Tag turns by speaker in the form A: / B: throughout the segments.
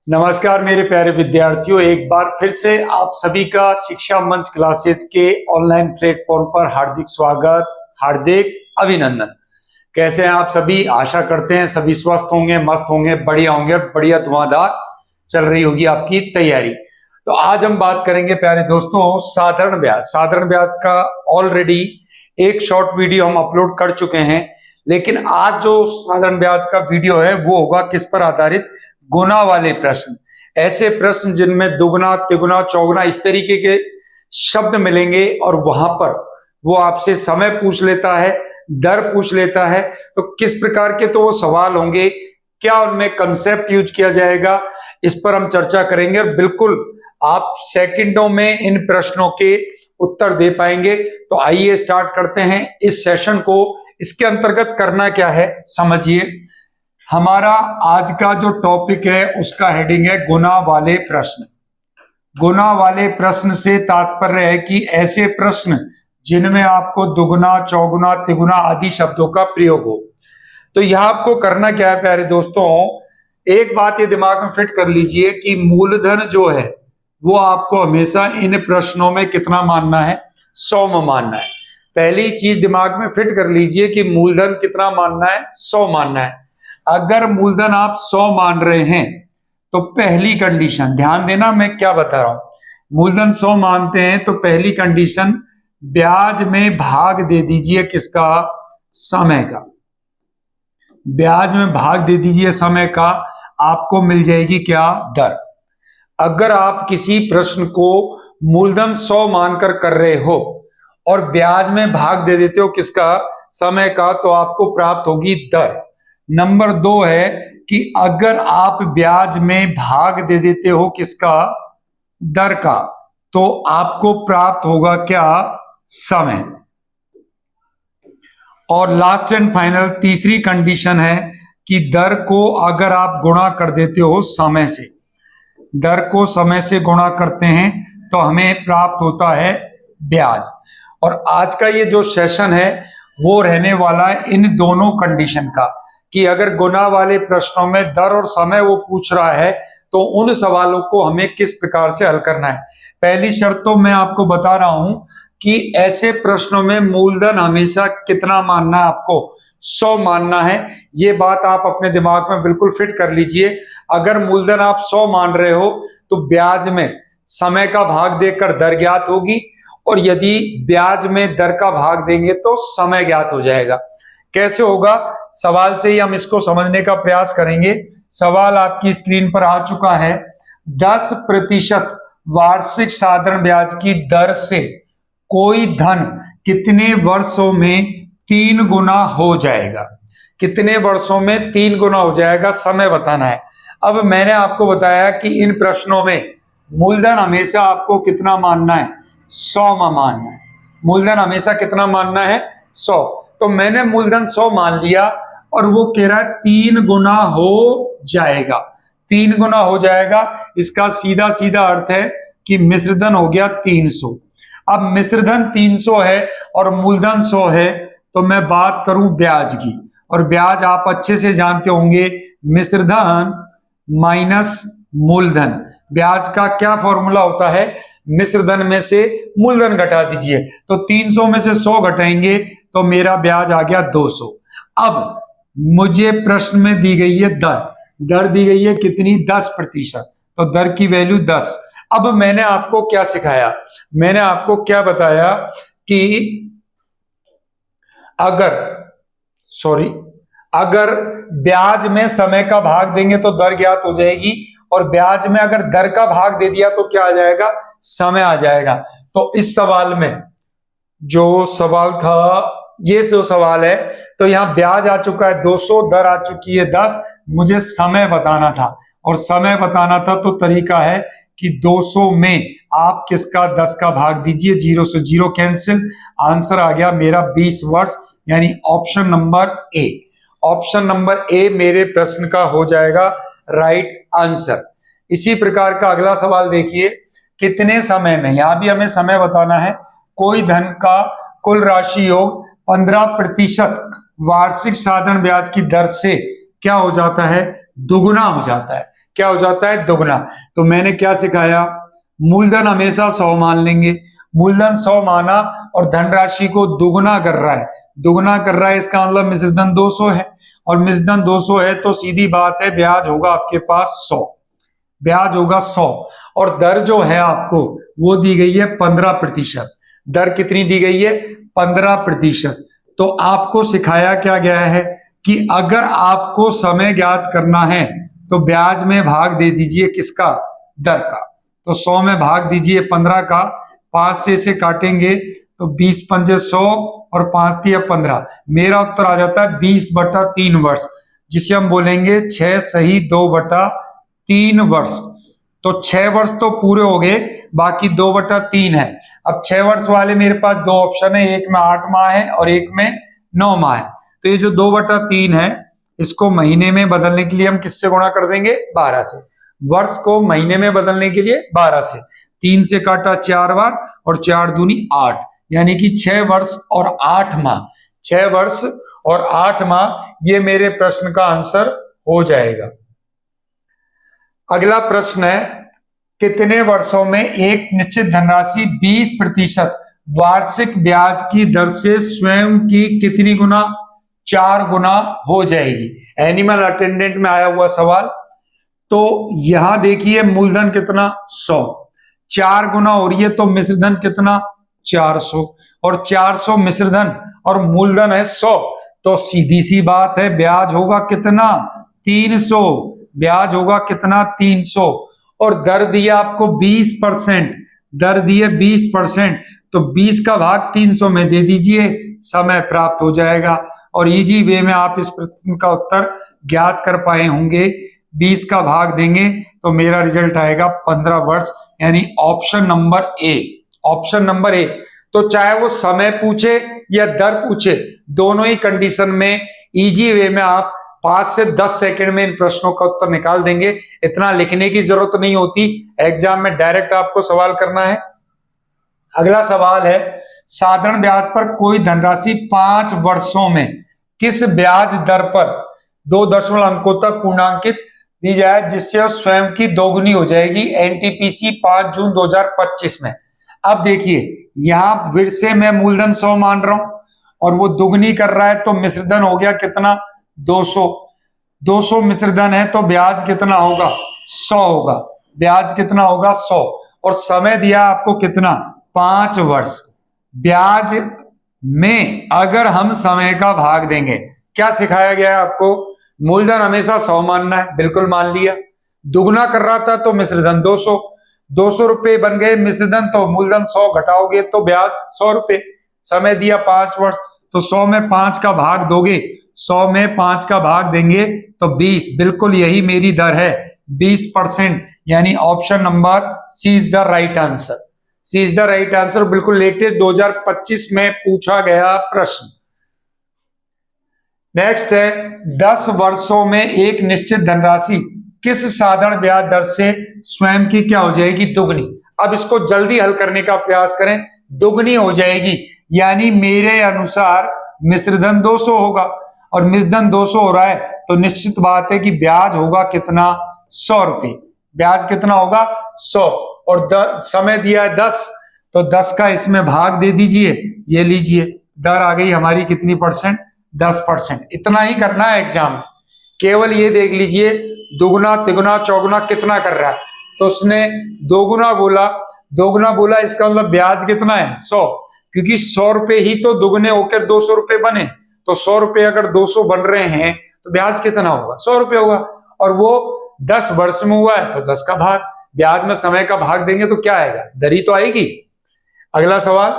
A: नमस्कार मेरे प्यारे विद्यार्थियों, एक बार फिर से आप सभी का शिक्षा मंच क्लासेज के ऑनलाइन प्लेटफॉर्म पर हार्दिक स्वागत, हार्दिक अभिनंदन। कैसे हैं आप सभी? आशा करते हैं सभी स्वस्थ होंगे, मस्त होंगे, बढ़िया होंगे और बढ़िया धुआंधार चल रही होगी आपकी तैयारी। तो आज हम बात करेंगे प्यारे दोस्तों साधारण ब्याज। साधारण ब्याज का ऑलरेडी एक शॉर्ट वीडियो हम अपलोड कर चुके हैं, लेकिन आज जो साधारण ब्याज का वीडियो है वो होगा किस पर आधारित? गुना वाले प्रश्न। ऐसे प्रश्न जिनमें दुगुना, तिगुना, चौगुना इस तरीके के शब्द मिलेंगे और वहां पर वो आपसे समय पूछ लेता है, दर पूछ लेता है। तो किस प्रकार के तो वो सवाल होंगे, क्या उनमें कंसेप्ट यूज किया जाएगा, इस पर हम चर्चा करेंगे और बिल्कुल आप सेकंडों में इन प्रश्नों के उत्तर दे पाएंगे। तो आइए स्टार्ट करते हैं इस सेशन को। इसके अंतर्गत करना क्या है समझिए। हमारा आज का जो टॉपिक है उसका हेडिंग है गुना वाले प्रश्न। गुना वाले प्रश्न से तात्पर्य है कि ऐसे प्रश्न जिनमें आपको दुगुना, चौगुना, तिगुना आदि शब्दों का प्रयोग हो। तो यह आपको करना क्या है प्यारे दोस्तों, एक बात ये दिमाग में फिट कर लीजिए कि मूलधन जो है वो आपको हमेशा इन प्रश्नों में कितना मानना है? 100 में मानना है। पहली चीज दिमाग में फिट कर लीजिए कि मूलधन कितना मानना है? 100 मानना है। अगर मूलधन आप 100 मान रहे हैं तो पहली कंडीशन, ध्यान देना मैं क्या बता रहा हूं, मूलधन 100 मानते हैं तो पहली कंडीशन ब्याज में भाग दे दीजिए किसका? समय का। ब्याज में भाग दे दीजिए समय का, आपको मिल जाएगी क्या? दर। अगर आप किसी प्रश्न को मूलधन 100 मानकर कर रहे हो और ब्याज में भाग दे देते हो किसका? समय का, तो आपको प्राप्त होगी दर। नंबर 2 है कि अगर आप ब्याज में भाग दे देते हो किसका? दर का, तो आपको प्राप्त होगा क्या? समय। और लास्ट एंड फाइनल तीसरी कंडीशन है कि दर को अगर आप गुणा कर देते हो समय से, दर को समय से गुणा करते हैं तो हमें प्राप्त होता है ब्याज। और आज का ये जो सेशन है वो रहने वाला है इन दोनों कंडीशन का, कि अगर गुना वाले प्रश्नों में दर और समय वो पूछ रहा है तो उन सवालों को हमें किस प्रकार से हल करना है। पहली शर्त तो मैं आपको बता रहा हूं कि ऐसे प्रश्नों में मूलधन हमेशा कितना मानना है? आपको 100 मानना है। ये बात आप अपने दिमाग में बिल्कुल फिट कर लीजिए। अगर मूलधन आप 100 मान रहे हो तो ब्याज में समय का भाग देकर दर ज्ञात होगी, और यदि ब्याज में दर का भाग देंगे तो समय ज्ञात हो जाएगा। कैसे होगा? सवाल से ही हम इसको समझने का प्रयास करेंगे। सवाल आपकी स्क्रीन पर आ चुका है। 10% वार्षिक साधारण ब्याज की दर से कोई धन कितने वर्षों में 3 गुना हो जाएगा? कितने वर्षों में 3 गुना हो जाएगा, समय बताना है। अब मैंने आपको बताया कि इन प्रश्नों में मूलधन हमेशा आपको कितना मानना है? 100 में मानना है। मूलधन हमेशा कितना मानना है? 100। तो मैंने मूलधन 100 मान लिया और वो कह रहा है 3 गुना हो जाएगा। 3 गुना हो जाएगा, इसका सीधा सीधा अर्थ है कि मिश्रधन हो गया 300। अब मिश्रधन 300 है और मूलधन 100 है, तो मैं बात करूं ब्याज की, और ब्याज आप अच्छे से जानते होंगे, मिश्रधन माइनस मूलधन। ब्याज का क्या फॉर्मूला होता है? मिश्रधन में से मूलधन घटा दीजिए, तो 300 में से 100 घटाएंगे तो मेरा ब्याज आ गया 200। अब मुझे प्रश्न में दी गई है दर। दर दी गई है कितनी? 10%, तो दर की वैल्यू 10। अब मैंने आपको क्या सिखाया? मैंने आपको क्या बताया कि अगर ब्याज में समय का भाग देंगे तो दर ज्ञात हो जाएगी, और ब्याज में अगर दर का भाग दे दिया तो क्या आ जाएगा? समय आ जाएगा। तो इस सवाल में जो सवाल था, ये जो सवाल है, तो यहां ब्याज आ चुका है 200, दर आ चुकी है 10। मुझे समय बताना था, और समय बताना था तो तरीका है कि 200 में आप किसका? 10 का भाग दीजिए, 0 से 0 कैंसिल। आंसर आ गया मेरा 20 वर्ष, यानी option number A. Option number A मेरे प्रश्न का हो जाएगा राइट आंसर। इसी प्रकार का अगला सवाल देखिए, कितने समय में, यहां भी हमें समय बताना है, कोई धन का कुल राशि योग 15% वार्षिक साधारण ब्याज की दर से क्या हो जाता है? दुगुना हो जाता है। क्या हो जाता है, दुगना। तो मैंने क्या सिखाया, मूलधन हमेशा 100 मान लेंगे, मूलधन 100 माना और धनराशि को दुगना कर रहा है, दुगना कर रहा है, इसका मतलब मिश्रधन 200 है, और मिश्रधन 200 है तो सीधी बात है ब्याज होगा आपके पास 100, ब्याज होगा 100। और दर जो है आपको वो दी गई है 15%। दर कितनी दी गई है, 15%। तो आपको सिखाया क्या गया है कि अगर आपको समय ज्ञात करना है तो ब्याज में भाग दे दीजिए किसका, दर का। तो 100 में भाग दीजिए 15 का, 5 से इसे काटेंगे तो 20 पंजे 100 और 5 तिया 15, मेरा उत्तर आ जाता है 20/3 वर्ष, जिसे हम बोलेंगे 6 सही 2/3 वर्ष। तो 6 वर्ष तो पूरे हो गए, बाकी 2/3 है। अब 6 वर्ष वाले मेरे पास दो ऑप्शन है, एक में 8 माह है और एक में 9 माह है। तो ये जो 2/3 है इसको महीने में बदलने के लिए हम किससे गुणा कर देंगे, 12 से। वर्ष को महीने में बदलने के लिए 12 से, 3 से काटा 4 बार और 4 दूनी 8, यानी कि 6 वर्ष और 8 माह, 6 वर्ष और 8 माह, ये मेरे प्रश्न का आंसर हो जाएगा। अगला प्रश्न है, कितने वर्षों में एक निश्चित धनराशि 20% वार्षिक ब्याज की दर से स्वयं की कितनी गुना, 4 गुना हो जाएगी। एनिमल अटेंडेंट में आया हुआ सवाल। तो यहां देखिए मूलधन कितना 100, 4 गुना हो रही है तो मिश्रधन कितना 400, और 400 मिश्रधन और मूलधन है 100, तो सीधी सी बात है ब्याज होगा कितना 300, ब्याज होगा कितना 300। और दर दिया आपको 20%, दर दिए 20%, तो 20 का भाग 300 में दे दीजिए, समय प्राप्त हो जाएगा। और इजी वे में आप इस प्रश्न का उत्तर ज्ञात कर पाए होंगे। 20 का भाग देंगे तो मेरा रिजल्ट आएगा 15 वर्ष, यानी option number A, option number A. तो चाहे वो समय पूछे या दर पूछे, दोनों ही कंडीशन में इजी वे में आप 5 से 10 सेकंड में इन प्रश्नों का उत्तर निकाल देंगे। इतना लिखने की जरूरत नहीं होती, एग्जाम में डायरेक्ट आपको सवाल करना है। अगला सवाल है, साधारण ब्याज पर कोई धनराशि 5 वर्षों में किस ब्याज दर पर 2 दशमलव अंकों तक पूर्णांकित दी जाए जिससे स्वयं की दोगुनी हो जाएगी, एनटीपीसी 5 जून 2025 में। अब देखिए यहां फिर से मैं मूलधन 100 मान रहा हूं और वो दुगनी कर रहा है, तो मिश्रधन हो गया कितना 200, 200 मिश्रधन है तो ब्याज कितना होगा 100 होगा, ब्याज कितना होगा 100। और समय दिया आपको कितना 5 वर्ष। ब्याज में अगर हम समय का भाग देंगे, क्या सिखाया गया है आपको, मूलधन हमेशा 100 मानना है, बिल्कुल मान लिया। दुगना कर रहा था तो मिश्रधन 200, 200 रुपए बन गए मिश्रधन, तो मूलधन 100 घटाओगे तो ब्याज 100 रुपए। समय दिया 5 वर्ष, तो 100 में 5 का भाग दोगे, 100 में 5 का भाग देंगे तो 20, बिल्कुल यही मेरी दर है 20%, यानी option number C is the right answer, C is the right answer. बिल्कुल लेटेस्ट 2025 में पूछा गया प्रश्न। नेक्स्ट है, 10 वर्षों में एक निश्चित धनराशि किस साधारण ब्याज दर से स्वयं की क्या हो जाएगी, दुगनी। अब इसको जल्दी हल करने का प्रयास करें, दुगनी हो जाएगी, यानी मेरे अनुसार मिश्रधन 200 होगा और मिश्रधन 200 हो रहा है तो निश्चित बात है कि ब्याज होगा कितना 100 रुपए, ब्याज कितना होगा 100। और समय दिया है 10, तो 10 का इसमें भाग दे दीजिए, ये लीजिए दर आ गई हमारी कितनी परसेंट, 10%। इतना ही करना है एग्जाम में, केवल ये देख लीजिए दुगुना तिगुना चौगुना कितना कर रहा है, तो उसने दोगुना बोला, दोगुना बोला, इसका मतलब ब्याज कितना है 100, क्योंकि 100 रुपए ही तो दुगने होकर 200 रुपए बने, तो 100 रुपए अगर 200 बन रहे हैं तो ब्याज कितना होगा 100 रुपए होगा। और वो 10 वर्ष में हुआ है तो 10 का भाग, ब्याज में समय का भाग देंगे तो क्या आएगा, दर तो आएगी। अगला सवाल,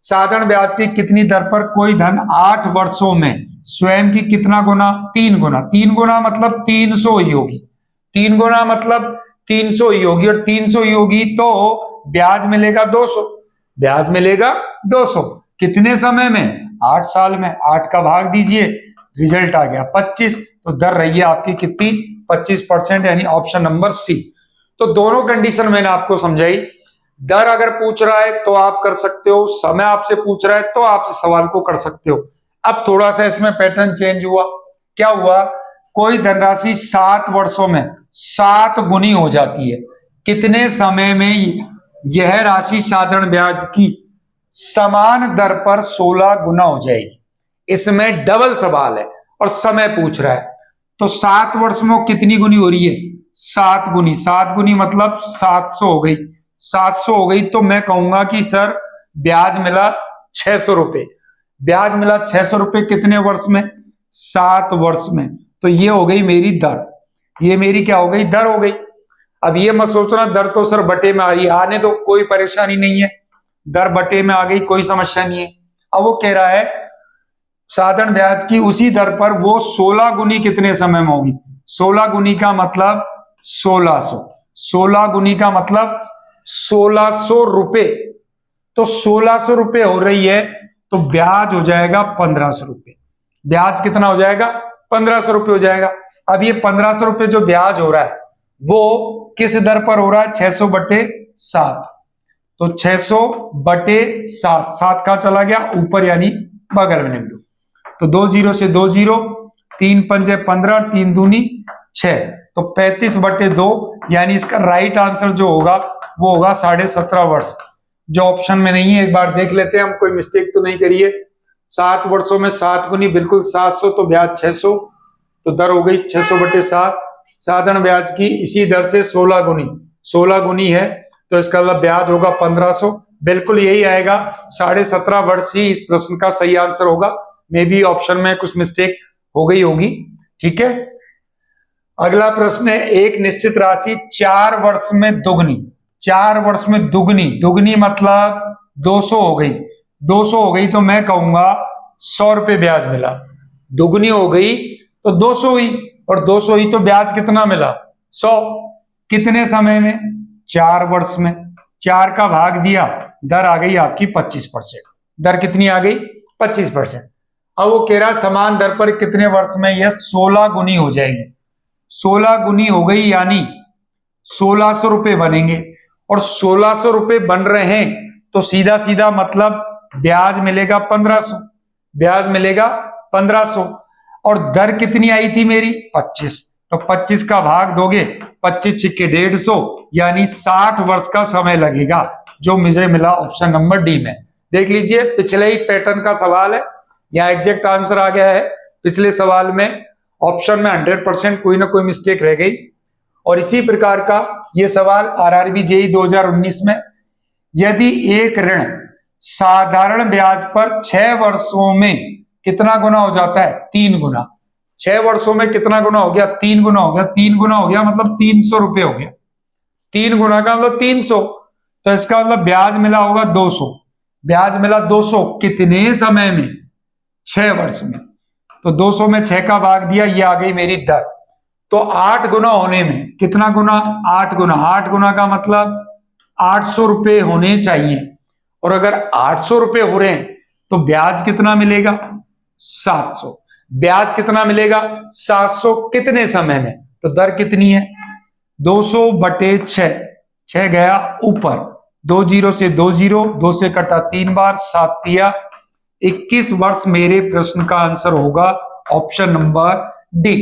A: साधारण ब्याज की कितनी दर पर कोई धन 8 वर्षों में स्वयं की कितना गुना, 3 गुना। 3 गुना मतलब 300 ही होगी, 3 गुना मतलब 300 ही होगी, और 300 ही होगी तो ब्याज मिलेगा 200, ब्याज मिलेगा 200। कितने समय में, 8 साल में। 8 का भाग दीजिए, रिजल्ट आ गया 25, तो दर रही है आपकी कितनी 25%, यानी ऑप्शन नंबर सी। तो दोनों कंडीशन मैंने आपको समझाई। दर अगर पूछ रहा है तो आप कर सकते हो, समय आपसे पूछ रहा है तो आप इस सवाल को कर सकते हो। अब थोड़ा सा इसमें पैटर्न चेंज हुआ, क्या हुआ, कोई धनराशि 7 वर्षों में 7 गुनी हो जाती है, कितने समय में यह राशि साधारण ब्याज की समान दर पर 16 गुना हो जाएगी? इसमें डबल सवाल है और समय पूछ रहा है। तो 7 वर्ष में कितनी गुनी हो रही है? 7 गुनी। 7 गुनी मतलब 700 हो गई। 700 हो गई तो मैं कहूंगा कि सर ब्याज मिला 600 रुपए। ब्याज मिला 600 रुपए कितने वर्ष में? 7 वर्ष में। तो ये हो गई मेरी दर। ये मेरी क्या हो गई? दर हो गई। अब ये मत सोचना दर तो सर बटे में आ रही है, आने दो, कोई परेशानी नहीं है। दर बटे में आ गई, कोई समस्या नहीं है। अब वो कह रहा है साधारण ब्याज की उसी दर पर वो 16 गुनी कितने समय में होगी? 16 गुनी का मतलब 1600। 16 गुनी का मतलब 1600 रुपए। तो 1600 रुपए हो रही है तो ब्याज हो जाएगा 1500 रुपए। ब्याज कितना हो जाएगा? 1500 रुपए हो जाएगा। अब ये 1500 रुपए जो ब्याज हो रहा है वो किस दर पर हो रहा है? 600 बटे 7। तो 600 बटे 7, 7 का चला गया ऊपर यानी बगल में लिख दो। तो 2 जीरो से 2 जीरो, 3 पंजे 15, 3 दूनी 6, तो 35 बटे 2 यानी इसका राइट आंसर जो होगा वो होगा 17.5 वर्ष, जो ऑप्शन में नहीं है। एक बार देख लेते हैं हम, कोई मिस्टेक तो नहीं करिए। 7 वर्षों में 7 गुनी बिल्कुल 700, तो ब्याज 600, तो दर हो गई 600 बटे 7। साधारण ब्याज की इसी दर से 16 गुनी, 16 गुनी है तो इसका मतलब ब्याज होगा 1500। बिल्कुल यही आएगा, 17.5 वर्ष ही इस प्रश्न का सही आंसर होगा। मे बी ऑप्शन में कुछ मिस्टेक हो गई होगी। ठीक है, अगला प्रश्न है एक निश्चित राशि 4 वर्ष में दुगनी। 4 वर्ष में दुगनी, दुगनी मतलब 200 हो गई। 200 हो गई तो मैं कहूंगा 100 रुपए ब्याज मिला। दुगनी हो गई तो 200 हुई, और 200 हुई तो ब्याज कितना मिला? 100। कितने समय में? 4 वर्ष में। 4 का भाग दिया, दर आ गई आपकी 25%। दर कितनी आ गई? 25%। अब वो कह रहा समान दर पर कितने वर्ष में यह 16 गुनी हो जाएगी? 16 गुनी हो गई यानी 1600 रुपए बनेंगे, और 1600 रुपए बन रहे हैं तो सीधा सीधा मतलब ब्याज मिलेगा 1500। ब्याज मिलेगा 1500, और दर कितनी आई थी मेरी? 25। तो 25 का भाग दोगे, 25 छिक्के 150, यानी 60 वर्ष का समय लगेगा, जो मुझे मिला ऑप्शन नंबर डी में। देख लीजिए पिछले ही पैटर्न का सवाल है, यहाँ एग्जैक्ट आंसर आ गया है। पिछले सवाल में ऑप्शन में 100% कोई ना कोई मिस्टेक रह गई, और इसी प्रकार का ये सवाल आरआरबी जेईई 2019 में, यदि एक ऋण साधारण ब्याज पर 6 वर्षों में कितना गुना हो जाता है? 3 गुना। 6 वर्षों में कितना गुना हो गया? 3 गुना हो गया। 3 गुना हो गया मतलब 300 रुपए हो गया। 3 गुना का मतलब 300, तो इसका मतलब ब्याज मिला होगा 200। ब्याज मिला 200 कितने समय में? 6 वर्ष में। तो 200 में 6 का भाग दिया, ये आ गई मेरी दर। तो 8 गुना होने में कितना गुना? 8 गुना। 8 गुना का मतलब 800 रुपए होने चाहिए, और अगर 800 रुपए हो रहे हैं तो ब्याज कितना मिलेगा? 700। ब्याज कितना मिलेगा? 700 कितने समय में? तो दर कितनी है? 200 बटे 6, 6 गया ऊपर, 2 जीरो से 2 जीरो, 2 से कटा 3 बार, 7 दिया 21 वर्ष। मेरे प्रश्न का आंसर होगा ऑप्शन नंबर डी।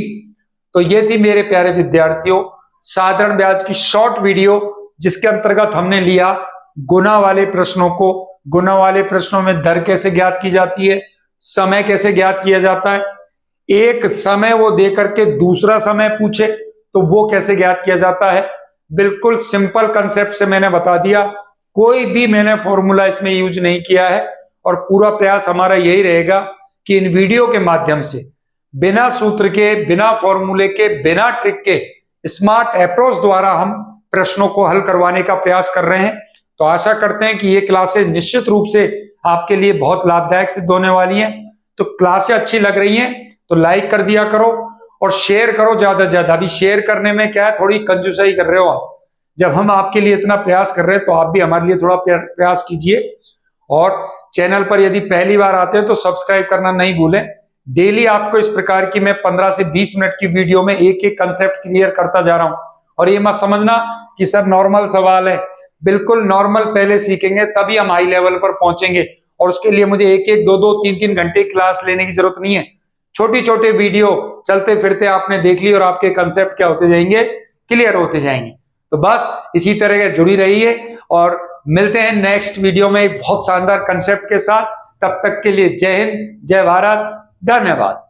A: तो ये थी मेरे प्यारे विद्यार्थियों साधारण ब्याज की शॉर्ट वीडियो, जिसके अंतर्गत हमने लिया गुना वाले प्रश्नों को। गुना वाले प्रश्नों में दर कैसे ज्ञात की जाती है, समय कैसे ज्ञात किया जाता है, एक समय वो देकर के दूसरा समय पूछे तो वो कैसे ज्ञात किया जाता है। बिल्कुल सिंपल कंसेप्ट से मैंने बता दिया, कोई भी मैंने फॉर्मूला इसमें यूज नहीं किया है, और पूरा प्रयास हमारा यही रहेगा कि इन वीडियो के माध्यम से बिना सूत्र के, बिना फॉर्मूले के, बिना ट्रिक के स्मार्ट अप्रोच द्वारा हम प्रश्नों को हल करवाने का प्रयास कर रहे हैं। तो आशा करते हैं कि ये क्लासेस निश्चित रूप से आपके लिए बहुत लाभदायक सिद्ध होने वाली हैं। तो क्लासें अच्छी लग रही हैं तो लाइक कर दिया करो और शेयर करो ज्यादा से ज्यादा। अभी शेयर करने में क्या है, थोड़ी कंजूसाई कर रहे हो आप। जब हम आपके लिए इतना प्रयास कर रहे हैं तो आप भी हमारे लिए थोड़ा प्रयास कीजिए, और चैनल पर यदि पहली बार आते हैं तो सब्सक्राइब करना नहीं भूलें। डेली आपको इस प्रकार की मैं 15 से 20 मिनट की वीडियो में एक एक कंसेप्ट क्लियर करता जा रहा हूं। और ये मत समझना कि सर नॉर्मल सवाल है, बिल्कुल नॉर्मल पहले सीखेंगे तभी हम हाई लेवल पर पहुंचेंगे, और उसके लिए मुझे एक एक 2-2 3-3 घंटे क्लास लेने की जरूरत नहीं है। छोटी छोटी वीडियो चलते फिरते आपने देख ली और आपके कंसेप्ट क्या होते जाएंगे, क्लियर होते जाएंगे। तो बस इसी तरह के जुड़ी रहिए और मिलते हैं नेक्स्ट वीडियो में एक बहुत शानदार कंसेप्ट के साथ। तब तक के लिए जय हिंद, जय भारत, धन्यवाद।